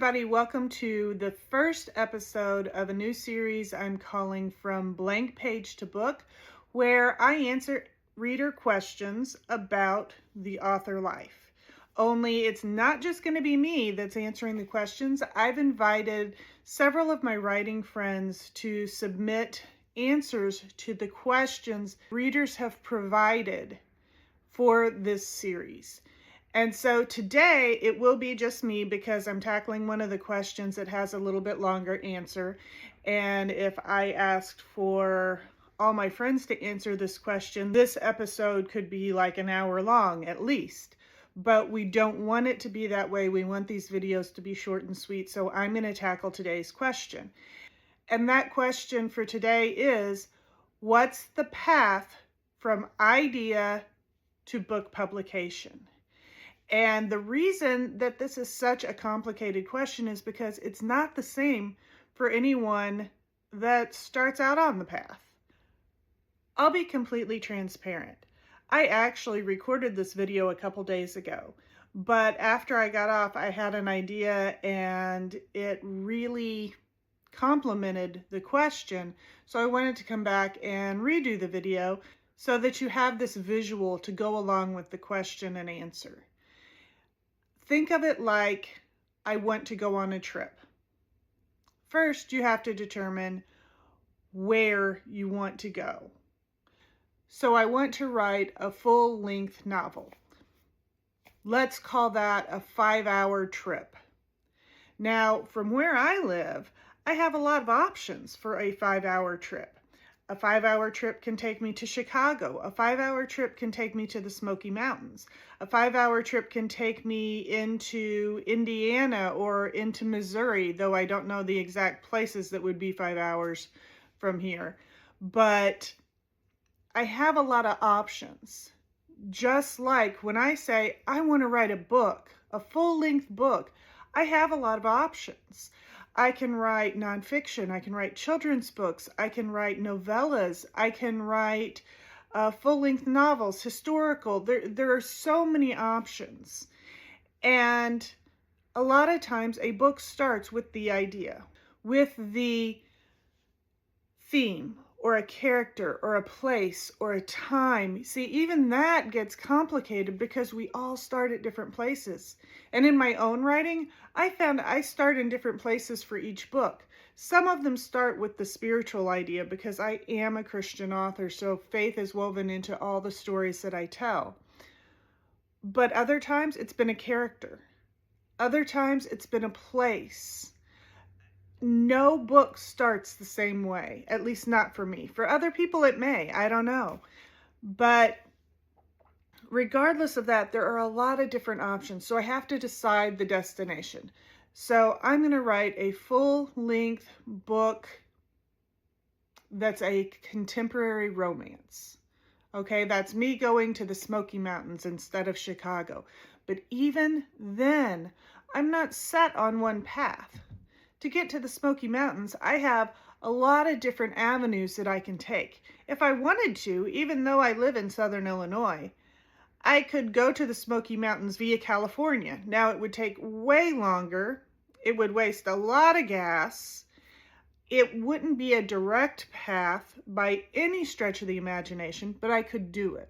everybody. Welcome to the first episode of a new series I'm calling From Blank Page to Book, where I answer reader questions about the author life. Only it's not just going to be me that's answering the questions. I've invited several of my writing friends to submit answers to the questions readers have provided for this series. And so today it will be just me because I'm tackling one of the questions that has a little bit longer answer. And if I asked for all my friends to answer this question, this episode could be like an hour long at least. But we don't want it to be that way. We want these videos to be short and sweet. So I'm going to tackle today's question. And that question for today is, what's the path from idea to book publication? And the reason that this is such a complicated question is because it's not the same for anyone that starts out on the path. I'll be completely transparent. I actually recorded this video a couple days ago, but after I got off, I had an idea and it really complemented the question. So I wanted to come back and redo the video so that you have this visual to go along with the question and answer. Think of it like I want to go on a trip. First, you have to determine where you want to go. So I want to write a full-length novel. Let's call that a 5-hour trip. Now, from where I live, I have a lot of options for a 5-hour trip. A 5-hour trip can take me to Chicago. A 5-hour trip can take me to the Smoky Mountains. A 5-hour trip can take me into Indiana or into Missouri, though I don't know the exact places that would be 5 hours from here. But I have a lot of options. Just like when I say I want to write a book, a full-length book, I have a lot of options. I can write nonfiction, I can write children's books, I can write novellas, I can write full-length novels, historical. There are so many options. And a lot of times a book starts with the idea, with the theme, or a character, or a place, or a time. See, even that gets complicated because we all start at different places. And in my own writing, I found I start in different places for each book. Some of them start with the spiritual idea because I am a Christian author, so faith is woven into all the stories that I tell. But other times it's been a character. Other times it's been a place. No book starts the same way, at least not for me. For other people it may, I don't know. But regardless of that, there are a lot of different options. So I have to decide the destination. So I'm going to write a full-length book that's a contemporary romance. Okay, that's me going to the Smoky Mountains instead of Chicago. But even then, I'm not set on one path. To get to the Smoky Mountains, I have a lot of different avenues that I can take. If I wanted to, even though I live in Southern Illinois, I could go to the Smoky Mountains via California. Now, it would take way longer. It would waste a lot of gas. It wouldn't be a direct path by any stretch of the imagination, but I could do it.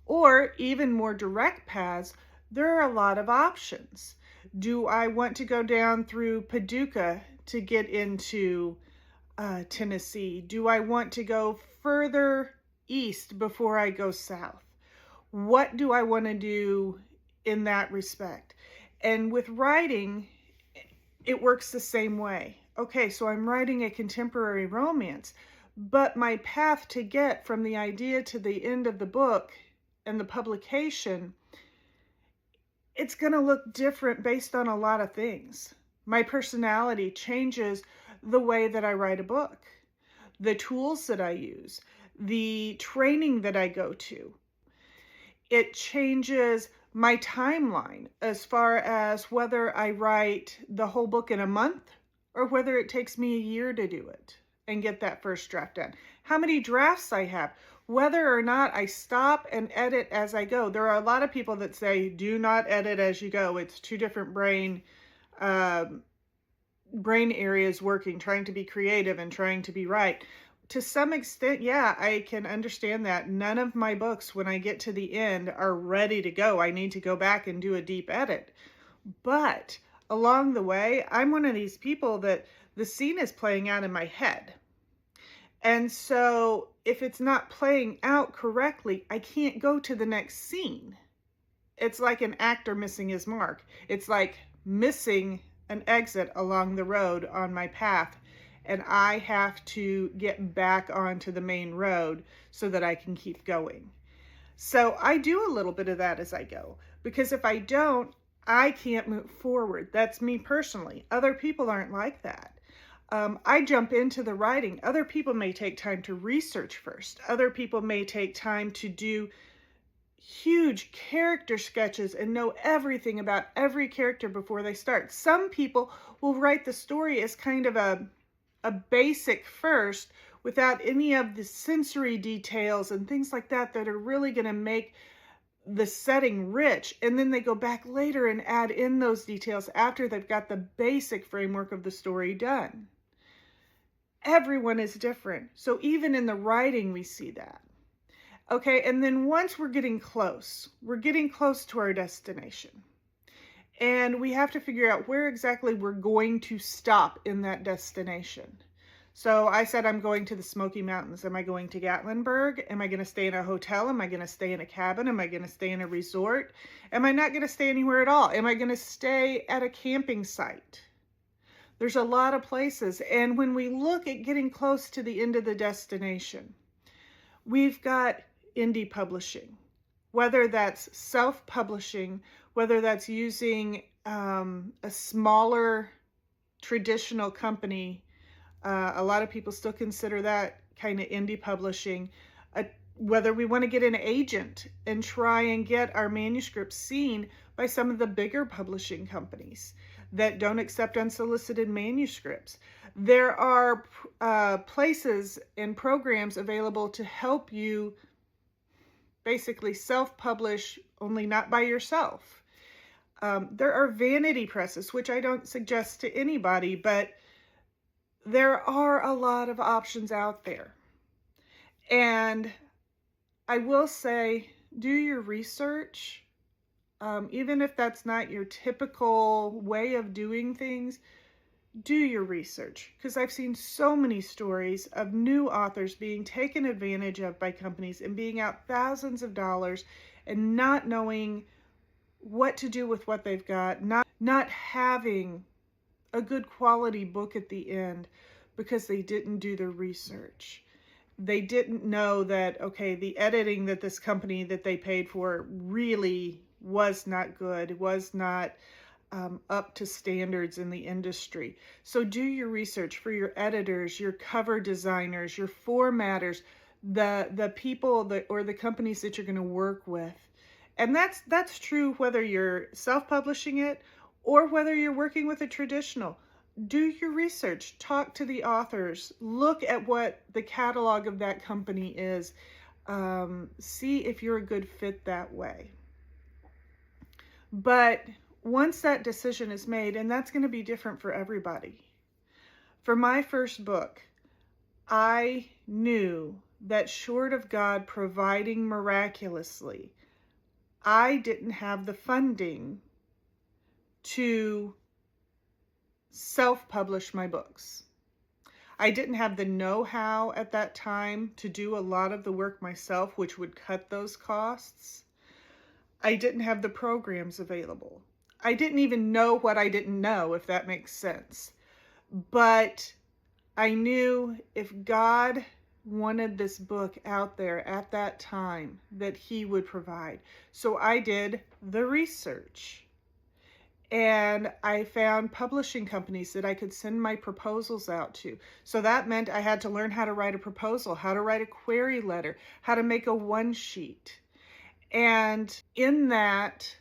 Or even more direct paths, there are a lot of options. Do I want to go down through Paducah to get into Tennessee? Do I want to go further east before I go south? What do I want to do in that respect? And with writing, it works the same way. Okay, so I'm writing a contemporary romance, but my path to get from the idea to the end of the book and the publication, it's going to look different based on a lot of things. My personality changes the way that I write a book, the tools that I use, the training that I go to. It changes my timeline as far as whether I write the whole book in a month or whether it takes me a year to do it and get that first draft done. How many drafts I have, whether or not I stop and edit as I go. There are a lot of people that say, do not edit as you go. It's two different brain um, brain areas working, trying to be creative and trying to be right. To some extent, yeah, I can understand that. None of my books, when I get to the end, are ready to go. I need to go back and do a deep edit. But along the way, I'm one of these people that the scene is playing out in my head. And so if it's not playing out correctly, I can't go to the next scene. It's like an actor missing his mark. It's like missing an exit along the road on my path. And I have to get back onto the main road so that I can keep going. So I do a little bit of that as I go, because if I don't, I can't move forward. That's me personally. Other people aren't like that. I jump into the writing. Other people may take time to research first. Other people may take time to do huge character sketches and know everything about every character before they start. Some people will write the story as kind of a basic first, without any of the sensory details and things like that that are really going to make the setting rich. And then they go back later and add in those details after they've got the basic framework of the story done. Everyone is different. So even in the writing, we see that. Okay, and then once we're getting close to our destination. And we have to figure out where exactly we're going to stop in that destination. So I said I'm going to the Smoky Mountains. Am I going to Gatlinburg? Am I going to stay in a hotel? Am I going to stay in a cabin? Am I going to stay in a resort? Am I not going to stay anywhere at all? Am I going to stay at a camping site? There's a lot of places. And when we look at getting close to the end of the destination, we've got indie publishing, whether that's self-publishing, whether that's using a smaller traditional company. A lot of people still consider that kind of indie publishing. Whether we want to get an agent and try and get our manuscripts seen by some of the bigger publishing companies that don't accept unsolicited manuscripts. There are places and programs available to help you basically self-publish, only not by yourself. There are vanity presses, which I don't suggest to anybody, but there are a lot of options out there. And I will say, do your research. Even if that's not your typical way of doing things, do your research, because I've seen so many stories of new authors being taken advantage of by companies and being out thousands of dollars and not knowing what to do with what they've got, not having a good quality book at the end because they didn't do the research. They didn't know that, okay, the editing that this company that they paid for really was not good, was not up to standards in the industry. So do your research for your editors, your cover designers, your formatters, the people that, or the companies that you're going to work with. And that's true whether you're self-publishing it or whether you're working with a traditional. Do your research, talk to the authors, look at what the catalog of that company is, see if you're a good fit that way. But once that decision is made, and that's going to be different for everybody. For my first book, I knew that short of God providing miraculously, I didn't have the funding to self-publish my books. I didn't have the know-how at that time to do a lot of the work myself, which would cut those costs. I didn't have the programs available. I didn't even know what I didn't know, if that makes sense. But I knew if God wanted this book out there at that time, that He would provide. So I did the research. And I found publishing companies that I could send my proposals out to. So that meant I had to learn how to write a proposal, how to write a query letter, how to make a one sheet. And in that,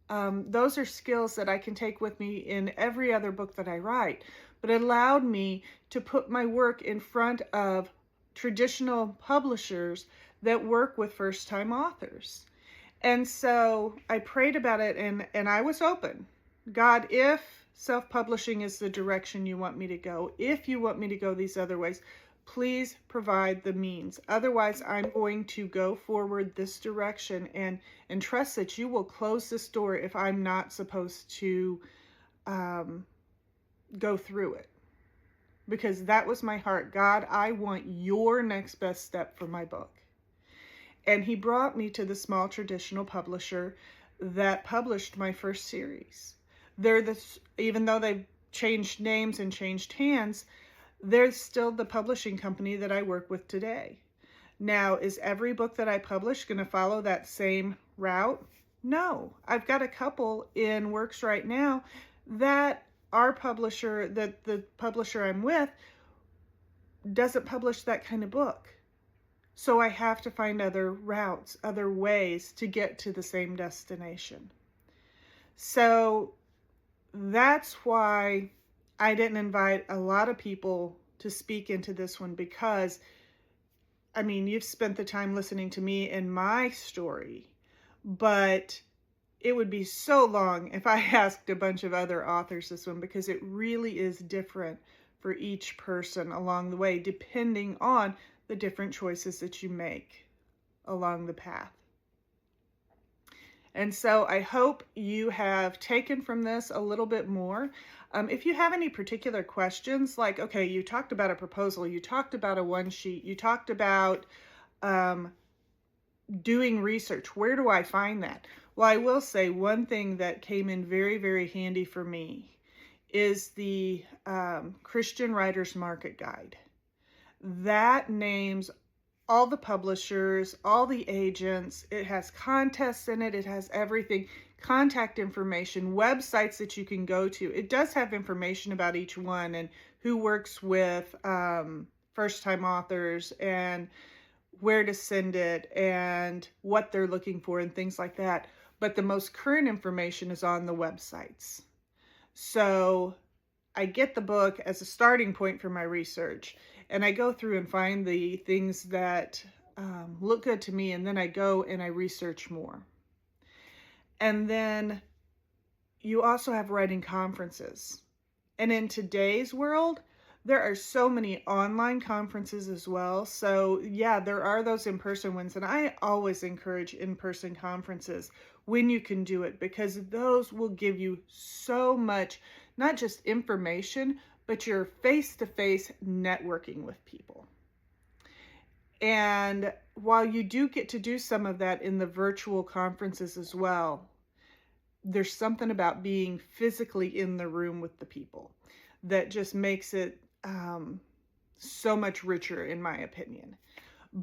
those are skills that I can take with me in every other book that I write. But it allowed me to put my work in front of traditional publishers that work with first-time authors. And so I prayed about it, and I was open. God, if self-publishing is the direction you want me to go, if you want me to go these other ways, please provide the means. Otherwise, I'm going to go forward this direction and trust that you will close this door if I'm not supposed to go through it. Because that was my heart. God, I want your next best step for my book. And he brought me to the small traditional publisher that published my first series. Even though they've changed names and changed hands, they're still the publishing company that I work with today. Now, is every book that I publish going to follow that same route? No. I've got a couple in works right now that the publisher I'm with doesn't publish that kind of book. So I have to find other routes, other ways to get to the same destination. So that's why I didn't invite a lot of people to speak into this one, because, I mean, you've spent the time listening to me and my story, but it would be so long if I asked a bunch of other authors this one, because it really is different for each person along the way, depending on the different choices that you make along the path. And so I hope you have taken from this a little bit more. If you have any particular questions, like, okay, you talked about a proposal, you talked about a one sheet, you talked about doing research, where do I find that? Well, I will say one thing that came in very, very handy for me is the Christian Writers Market Guide. That names all the publishers, all the agents. It has contests in it. It has everything, contact information, websites that you can go to. It does have information about each one and who works with first-time authors and where to send it and what they're looking for and things like that. But the most current information is on the websites. So I get the book as a starting point for my research, and I go through and find the things that look good to me, and then I go and I research more. And then you also have writing conferences. And in today's world, there are so many online conferences as well. So yeah, there are those in-person ones, and I always encourage in-person conferences when you can do it, because those will give you so much, not just information, but you're face-to-face networking with people. And while you do get to do some of that in the virtual conferences as well, there's something about being physically in the room with the people that just makes it so much richer, in my opinion.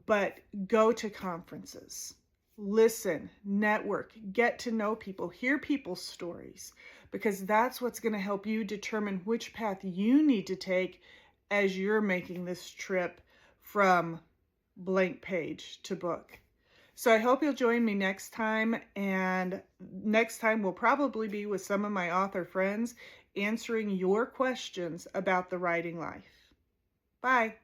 But go to conferences, listen, network, get to know people, hear people's stories, because that's what's going to help you determine which path you need to take as you're making this trip from blank page to book. So I hope you'll join me next time, and next time will probably be with some of my author friends answering your questions about the writing life. Bye.